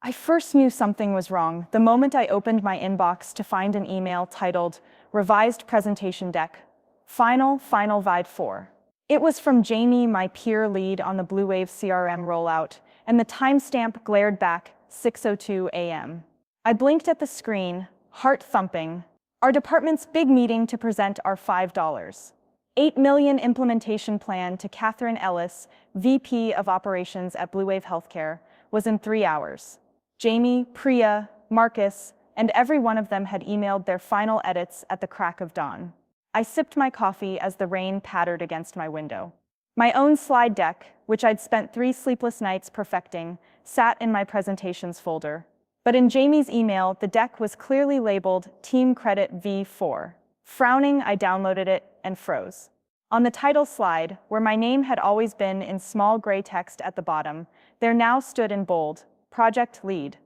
I first knew something was wrong the moment I opened my inbox to find an email titled Revised Presentation Deck, Final Vide 4. It was from Jamie, my peer lead on the Blue Wave CRM rollout, and the timestamp glared back 6:02 a.m. I blinked at the screen, heart thumping. Our department's big meeting to present our $5.8 million implementation plan to Catherine Ellis, VP of Operations at Blue Wave Healthcare, was in 3 hours. Jamie, Priya, Marcus, and every one of them had emailed their final edits at the crack of dawn. I sipped my coffee as the rain pattered against my window. My own slide deck, which I'd spent 3 sleepless nights perfecting, sat in my presentations folder. But in Jamie's email, the deck was clearly labeled Team Credit V4. Frowning, I downloaded it and froze. On the title slide, where my name had always been in small gray text at the bottom, there now stood in bold, Project Lead.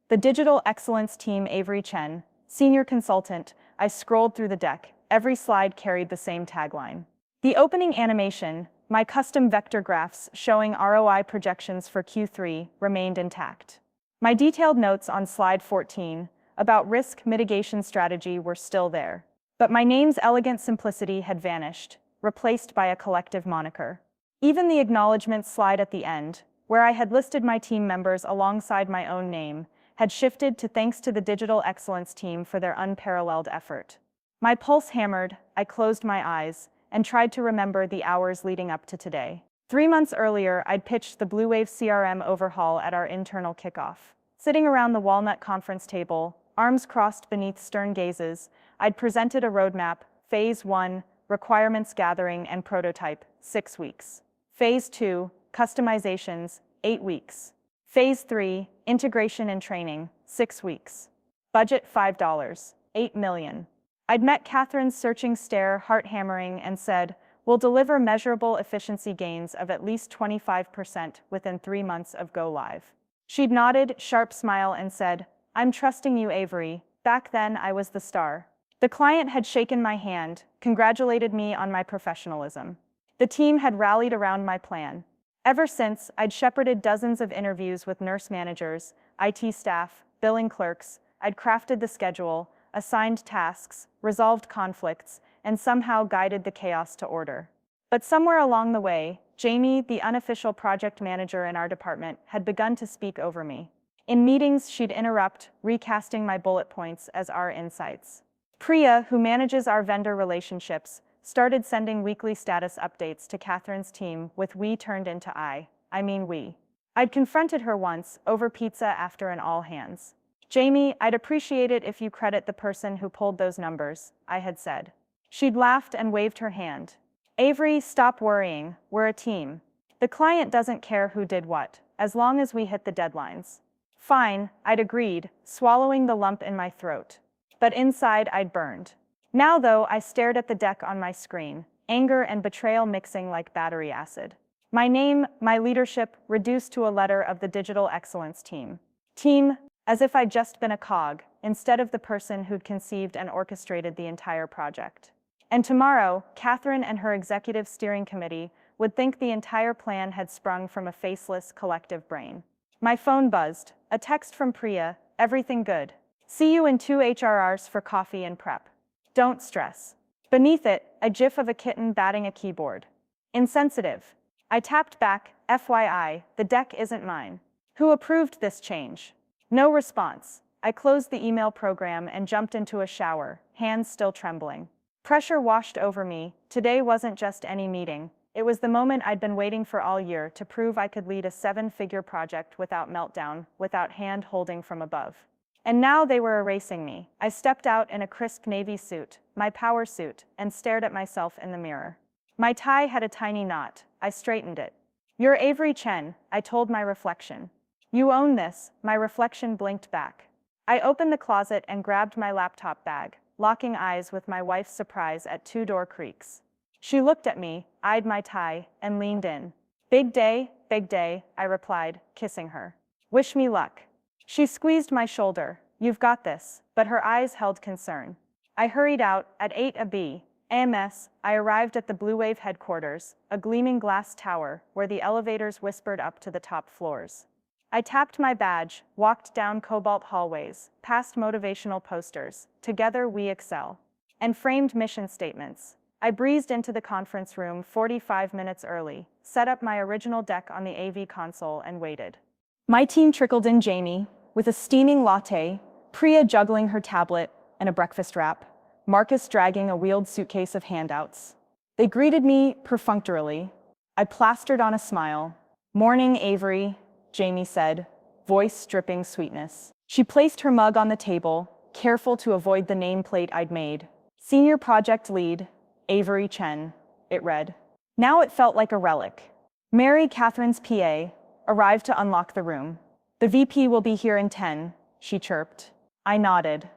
The Digital Excellence Team Avery Chen, Senior Consultant. I scrolled through the deck. Every slide carried the same tagline. The opening animation, my custom vector graphs showing ROI projections for Q3, remained intact. My detailed notes on slide 14 about risk mitigation strategy were still there. But my name's elegant simplicity had vanished, replaced by a collective moniker. Even the acknowledgement slide at the end, where I had listed my team members alongside my own name, had shifted to thanks to the Digital Excellence Team for their unparalleled effort. My pulse hammered, I closed my eyes, and tried to remember the hours leading up to today. 3 months earlier, I'd pitched the Blue Wave CRM overhaul at our internal kickoff. Sitting around the walnut conference table, arms crossed beneath stern gazes, I'd presented a roadmap, Phase 1, requirements gathering and prototype, 6 weeks. Phase 2, customizations, 8 weeks. Phase 3, integration and training, 6 weeks. Budget $5.8 million. I'd met Catherine's searching stare, heart hammering, and said, "We'll deliver measurable efficiency gains of at least 25% within 3 months of go live." She'd nodded, sharp smile, and said, "I'm trusting you, Avery." Back then, I was the star. The client had shaken my hand, congratulated me on my professionalism. The team had rallied around my plan. Ever since, I'd shepherded dozens of interviews with nurse managers, IT staff, billing clerks. I'd crafted the schedule, assigned tasks, resolved conflicts, and somehow guided the chaos to order. But somewhere along the way, Jamie, the unofficial project manager in our department, had begun to speak over me. In meetings, she'd interrupt, recasting my bullet points as our insights. Priya, who manages our vendor relationships, started sending weekly status updates to Catherine's team with we turned into I mean we. I'd confronted her once, over pizza after an all-hands. "Jamie, I'd appreciate it if you credit the person who pulled those numbers," I had said. She'd laughed and waved her hand. "Avery, stop worrying, we're a team. The client doesn't care who did what, as long as we hit the deadlines." "Fine," I'd agreed, swallowing the lump in my throat. But inside, I'd burned. Now, though, I stared at the deck on my screen, anger and betrayal mixing like battery acid. My name, my leadership, reduced to a letter of the Digital Excellence Team. Team, as if I'd just been a cog, instead of the person who'd conceived and orchestrated the entire project. And tomorrow, Catherine and her executive steering committee would think the entire plan had sprung from a faceless collective brain. My phone buzzed, a text from Priya, "Everything good. See you in 2 HRRs for coffee and prep. Don't stress." Beneath it, a gif of a kitten batting a keyboard. "Insensitive." I tapped back, "FYI, the deck isn't mine. Who approved this change?" No response. I closed the email program and jumped into a shower, hands still trembling. Pressure washed over me. Today wasn't just any meeting. It was the moment I'd been waiting for all year to prove I could lead a 7-figure project without meltdown, without hand-holding from above. And now they were erasing me. I stepped out in a crisp navy suit, my power suit, and stared at myself in the mirror. My tie had a tiny knot. I straightened it. "You're Avery Chen," I told my reflection. "You own this," my reflection blinked back. I opened the closet and grabbed my laptop bag, locking eyes with my wife's surprise at 2-door creaks. She looked at me, eyed my tie, and leaned in. Big day," I replied, kissing her. "Wish me luck." She squeezed my shoulder. "You've got this," but her eyes held concern. I hurried out. At 8 a.m. I arrived at the Blue Wave headquarters, a gleaming glass tower where the elevators whispered up to the top floors. I tapped my badge, walked down cobalt hallways, past motivational posters, "Together we excel," and framed mission statements. I breezed into the conference room 45 minutes early, set up my original deck on the AV console, and waited. My team trickled in: Jamie, with a steaming latte, Priya juggling her tablet and a breakfast wrap, Marcus dragging a wheeled suitcase of handouts. They greeted me perfunctorily. I plastered on a smile. "Morning, Avery," Jamie said, voice dripping sweetness. She placed her mug on the table, careful to avoid the nameplate I'd made. "Senior Project Lead, Avery Chen," it read. Now it felt like a relic. Mary, Catherine's PA, arrived to unlock the room. "The VP will be here in 10, she chirped. I nodded.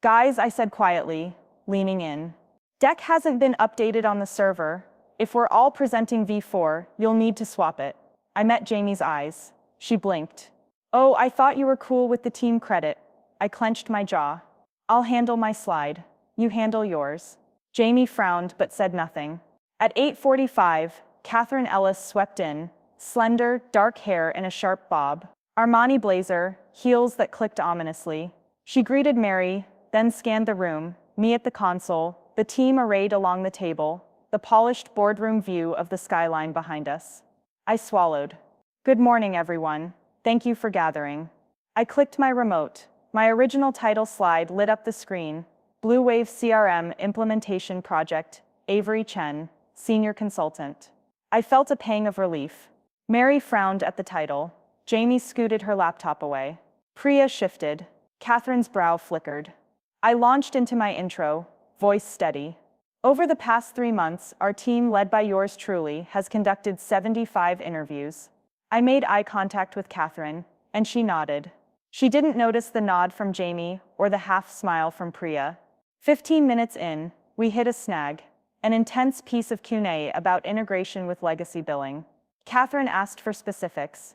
"Guys," I said quietly, leaning in. "Deck hasn't been updated on the server. If we're all presenting V4, you'll need to swap it." I met Jamie's eyes. She blinked. "Oh, I thought you were cool with the team credit." I clenched my jaw. "I'll handle my slide. You handle yours." Jamie frowned but said nothing. At 8:45, Catherine Ellis swept in, slender, dark hair in a sharp bob, Armani blazer, heels that clicked ominously. She greeted Mary, then scanned the room, me at the console, the team arrayed along the table, the polished boardroom view of the skyline behind us. I swallowed. "Good morning, everyone. Thank you for gathering." I clicked my remote. My original title slide lit up the screen. Blue Wave CRM Implementation Project, Avery Chen, Senior Consultant. I felt a pang of relief. Mary frowned at the title. Jamie scooted her laptop away. Priya shifted. Catherine's brow flickered. I launched into my intro, voice steady. "Over the past 3 months, our team, led by yours truly, has conducted 75 interviews." I made eye contact with Catherine, and she nodded. She didn't notice the nod from Jamie or the half smile from Priya. 15 minutes in, we hit a snag, an intense piece of Q&A about integration with legacy billing. Catherine asked for specifics.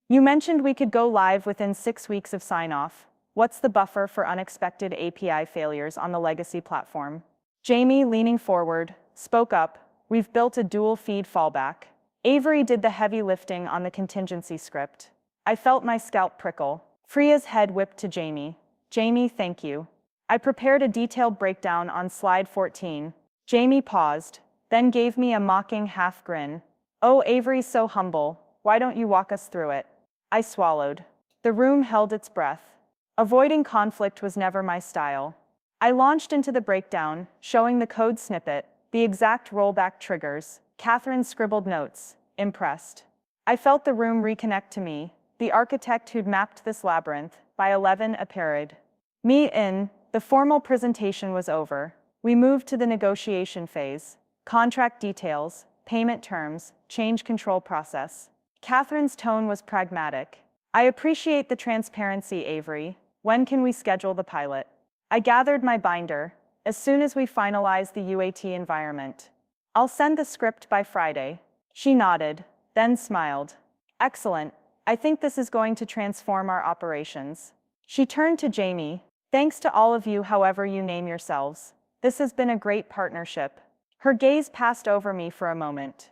"You mentioned we could go live within 6 weeks of sign-off. What's the buffer for unexpected API failures on the legacy platform?" Jamie, leaning forward, spoke up. "We've built a dual-feed fallback." Avery did the heavy lifting on the contingency script. I felt my scalp prickle. Priya's head whipped to Jamie. "Jamie, thank you." I prepared a detailed breakdown on slide 14. Jamie paused, then gave me a mocking half grin. "Oh, Avery's so humble. Why don't you walk us through it?" I swallowed. The room held its breath. Avoiding conflict was never my style. I launched into the breakdown, showing the code snippet, the exact rollback triggers. Catherine scribbled notes, impressed. I felt the room reconnect to me, the architect who'd mapped this labyrinth. By 11 appeared. Me in. The formal presentation was over. We moved to the negotiation phase. Contract details, payment terms, change control process. Catherine's tone was pragmatic. "I appreciate the transparency, Avery. When can we schedule the pilot?" I gathered my binder. "As soon as we finalize the UAT environment. I'll send the script by Friday." She nodded, then smiled. "Excellent. I think this is going to transform our operations." She turned to Jamie. "Thanks to all of you, however you name yourselves. This has been a great partnership." Her gaze passed over me for a moment.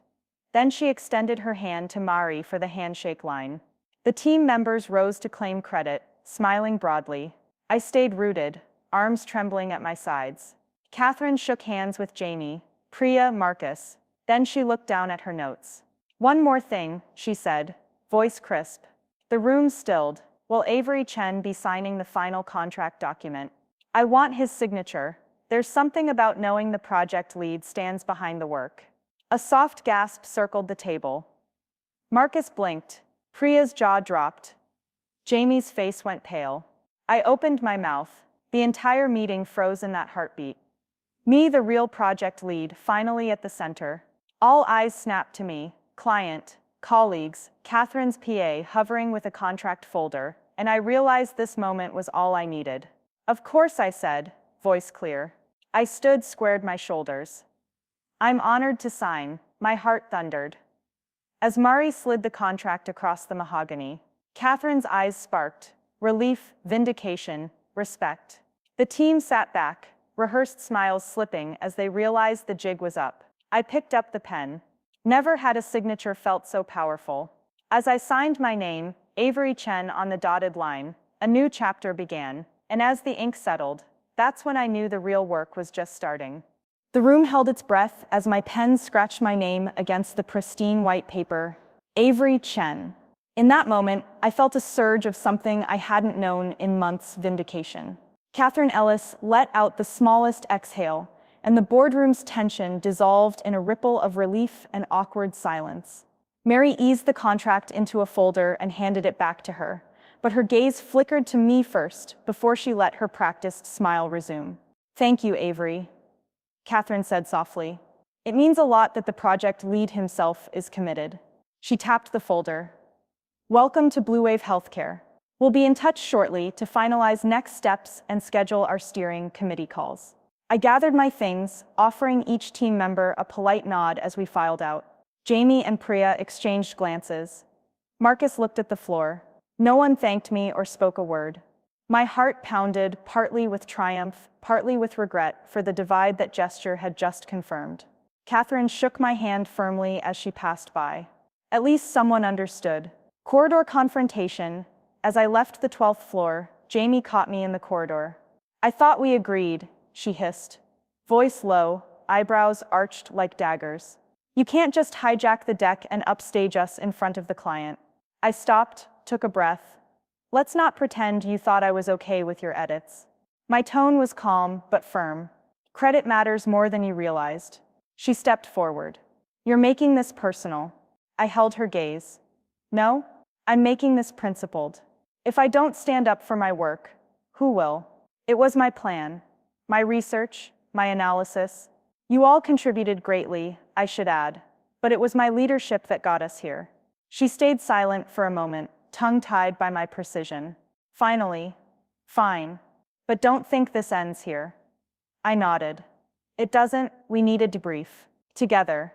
Then she extended her hand to Mari for the handshake line. The team members rose to claim credit, smiling broadly. I stayed rooted, arms trembling at my sides. Catherine shook hands with Jamie, Priya, Marcus. Then she looked down at her notes. "One more thing," she said, voice crisp. The room stilled. "Will Avery Chen be signing the final contract document?" "I want his signature. There's something about knowing the project lead stands behind the work." A soft gasp circled the table. Marcus blinked. Priya's jaw dropped. Jamie's face went pale. I opened my mouth. The entire meeting froze in that heartbeat. Me, the real project lead, finally at the center. All eyes snapped to me. Client, colleagues, Catherine's PA hovering with a contract folder, and I realized this moment was all I needed. "Of course," I said, voice clear. I stood, squared my shoulders. "I'm honored to sign," my heart thundered. As Mari slid the contract across the mahogany, Catherine's eyes sparked. Relief, vindication, respect. The team sat back, rehearsed smiles slipping as they realized the jig was up. I picked up the pen. Never had a signature felt so powerful. As I signed my name, Avery Chen on the dotted line. A new chapter began, and as the ink settled, that's when I knew the real work was just starting. The room held its breath as my pen scratched my name against the pristine white paper. Avery Chen. In that moment, I felt a surge of something I hadn't known in months: vindication. Catherine Ellis let out the smallest exhale, and the boardroom's tension dissolved in a ripple of relief and awkward silence. Mary eased the contract into a folder and handed it back to her, but her gaze flickered to me first before she let her practiced smile resume. "Thank you, Avery," Catherine said softly. "It means a lot that the project lead himself is committed." She tapped the folder. "Welcome to Blue Wave Healthcare. We'll be in touch shortly to finalize next steps and schedule our steering committee calls." I gathered my things, offering each team member a polite nod as we filed out. Jamie and Priya exchanged glances. Marcus looked at the floor. No one thanked me or spoke a word. My heart pounded, partly with triumph, partly with regret for the divide that gesture had just confirmed. Catherine shook my hand firmly as she passed by. At least someone understood. Corridor confrontation. As I left the 12th floor, Jamie caught me in the corridor. "I thought we agreed," she hissed. Voice low, eyebrows arched like daggers. "You can't just hijack the deck and upstage us in front of the client." I stopped, took a breath. "Let's not pretend you thought I was okay with your edits." My tone was calm, but firm. "Credit matters more than you realized." She stepped forward. "You're making this personal." I held her gaze. "No, I'm making this principled. If I don't stand up for my work, who will?" It was my plan. My research, my analysis. You all contributed greatly, I should add, but it was my leadership that got us here. She stayed silent for a moment, tongue-tied by my precision. Finally, "Fine, but don't think this ends here." I nodded. "It doesn't. We need a debrief. Together."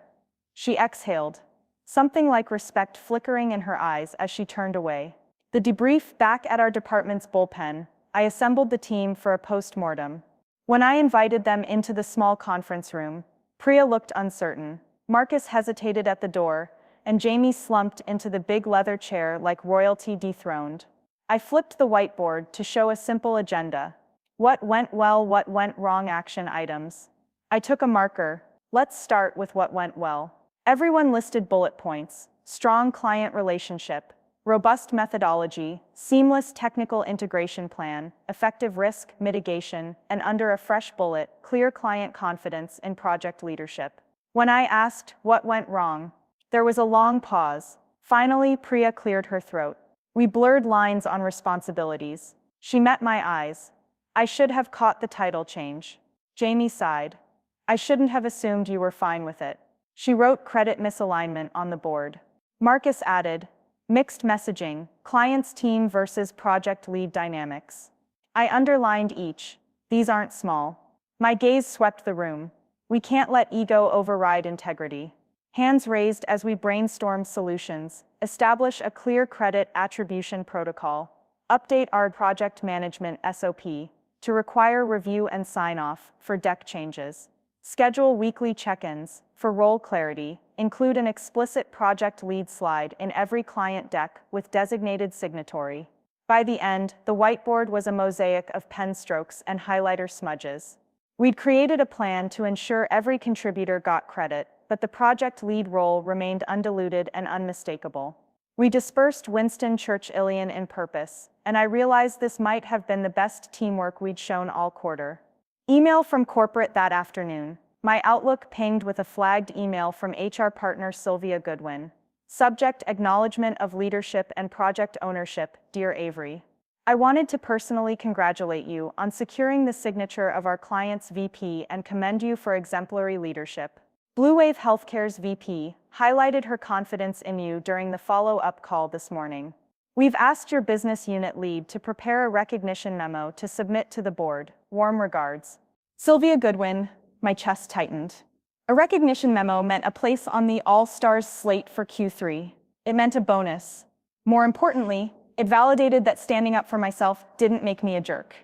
She exhaled, something like respect flickering in her eyes as she turned away. The debrief back at our department's bullpen, I assembled the team for a post-mortem. When I invited them into the small conference room, Priya looked uncertain, Marcus hesitated at the door, and Jamie slumped into the big leather chair like royalty dethroned. I flipped the whiteboard to show a simple agenda. What went well, what went wrong, action items. I took a marker. Let's start with what went well. Everyone listed bullet points: strong client relationship, robust methodology, seamless technical integration plan, effective risk mitigation, and under a fresh bullet, clear client confidence in project leadership. When I asked what went wrong, there was a long pause. Finally, Priya cleared her throat. We blurred lines on responsibilities. She met my eyes. "I should have caught the title change." Jamie sighed. "I shouldn't have assumed you were fine with it." She wrote credit misalignment on the board. Marcus added, "Mixed messaging, client's team versus project lead dynamics." I underlined each. These aren't small. My gaze swept the room. We can't let ego override integrity. Hands raised as we brainstormed solutions, establish a clear credit attribution protocol, update our project management SOP to require review and sign-off for deck changes, schedule weekly check-ins for role clarity, include an explicit project lead slide in every client deck with designated signatory. By the end, the whiteboard was a mosaic of pen strokes and highlighter smudges. We'd created a plan to ensure every contributor got credit, but the project lead role remained undiluted and unmistakable. We dispersed Winston Churchillian in purpose, and I realized this might have been the best teamwork we'd shown all quarter. Email from corporate that afternoon. My Outlook pinged with a flagged email from HR partner Sylvia Goodwin. Subject: acknowledgement of leadership and project ownership, dear Avery. I wanted to personally congratulate you on securing the signature of our client's VP and commend you for exemplary leadership. Blue Wave Healthcare's VP highlighted her confidence in you during the follow-up call this morning. We've asked your business unit lead to prepare a recognition memo to submit to the board. Warm regards. Sylvia Goodwin. My chest tightened. A recognition memo meant a place on the All-Stars slate for Q3. It meant a bonus. More importantly, it validated that standing up for myself didn't make me a jerk.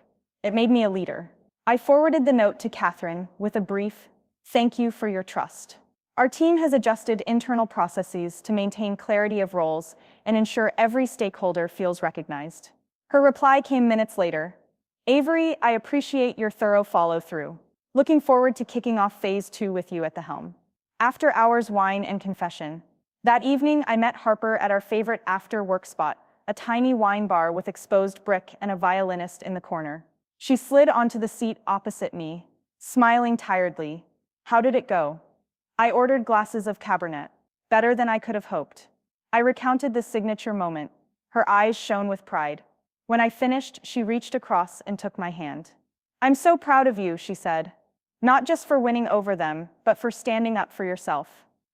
It made me a leader. I forwarded the note to Catherine with a brief, "Thank you for your trust." Our team has adjusted internal processes to maintain clarity of roles and ensure every stakeholder feels recognized. Her reply came minutes later. Avery, I appreciate your thorough follow-through. Looking forward to kicking off phase 2 with you at the helm. After hours wine and confession. That evening, I met Harper at our favorite after-work spot, a tiny wine bar with exposed brick and a violinist in the corner. She slid onto the seat opposite me, smiling tiredly. How did it go? I ordered glasses of Cabernet. Better than I could have hoped. I recounted the signature moment. Her eyes shone with pride. When I finished, she reached across and took my hand. I'm so proud of you, she said. Not just for winning over them, but for standing up for yourself.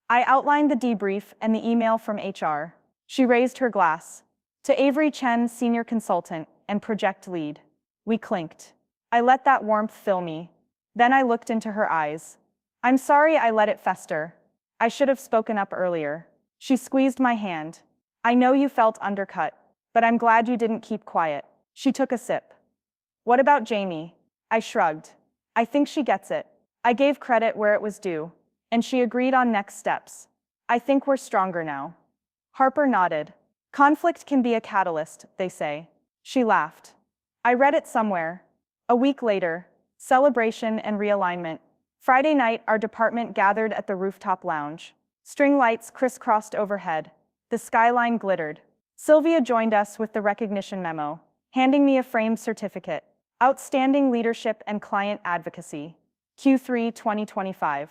I outlined the debrief and the email from HR. She raised her glass. To Avery Chen, senior consultant and project lead. We clinked. I let that warmth fill me. Then I looked into her eyes. I'm sorry I let it fester. I should have spoken up earlier. She squeezed my hand. I know you felt undercut, but I'm glad you didn't keep quiet. She took a sip. What about Jamie? I shrugged. I think she gets it. I gave credit where it was due, and she agreed on next steps. I think we're stronger now. Harper nodded. Conflict can be a catalyst, they say. She laughed. I read it somewhere. A week later, celebration and realignment. Friday night, our department gathered at the rooftop lounge. String lights crisscrossed overhead. The skyline glittered. Sylvia joined us with the recognition memo, handing me a framed certificate. Outstanding Leadership and Client Advocacy. Q3 2025.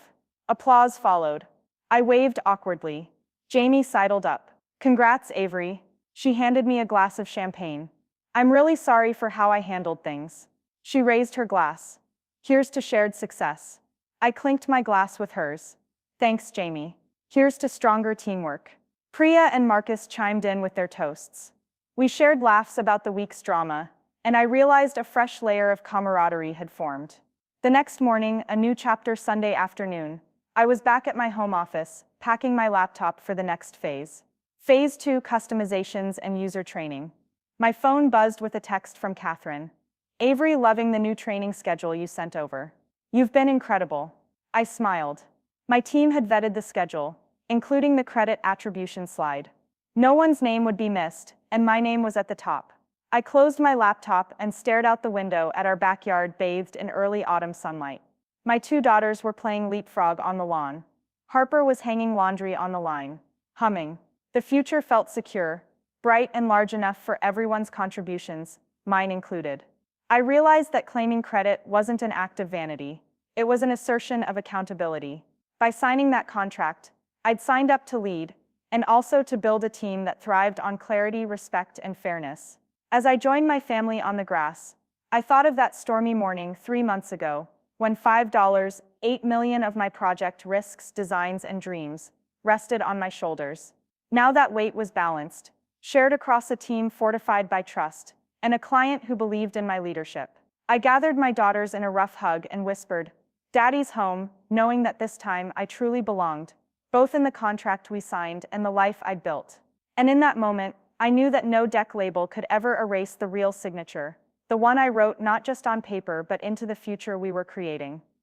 Applause followed. I waved awkwardly. Jamie sidled up. Congrats, Avery. She handed me a glass of champagne. I'm really sorry for how I handled things. She raised her glass. Here's to shared success. I clinked my glass with hers. Thanks, Jamie. Here's to stronger teamwork. Priya and Marcus chimed in with their toasts. We shared laughs about the week's drama, and I realized a fresh layer of camaraderie had formed. The next morning, a new chapter Sunday afternoon, I was back at my home office, packing my laptop for the next phase. Phase 2 customizations and user training. My phone buzzed with a text from Catherine. Avery, loving the new training schedule you sent over. You've been incredible. I smiled. My team had vetted the schedule, including the credit attribution slide. No one's name would be missed, and my name was at the top. I closed my laptop and stared out the window at our backyard bathed in early autumn sunlight. My 2 daughters were playing leapfrog on the lawn. Harper was hanging laundry on the line, humming. The future felt secure, bright and large enough for everyone's contributions, mine included. I realized that claiming credit wasn't an act of vanity. It was an assertion of accountability. By signing that contract, I'd signed up to lead, and also to build a team that thrived on clarity, respect, and fairness. As I joined my family on the grass, I thought of that stormy morning 3 months ago, when $5, $8 million of my project risks, designs, and dreams rested on my shoulders. Now that weight was balanced, shared across a team fortified by trust, and a client who believed in my leadership. I gathered my daughters in a rough hug and whispered, Daddy's home, knowing that this time I truly belonged, both in the contract we signed and the life I'd built. And in that moment, I knew that no deck label could ever erase the real signature, the one I wrote not just on paper but into the future we were creating.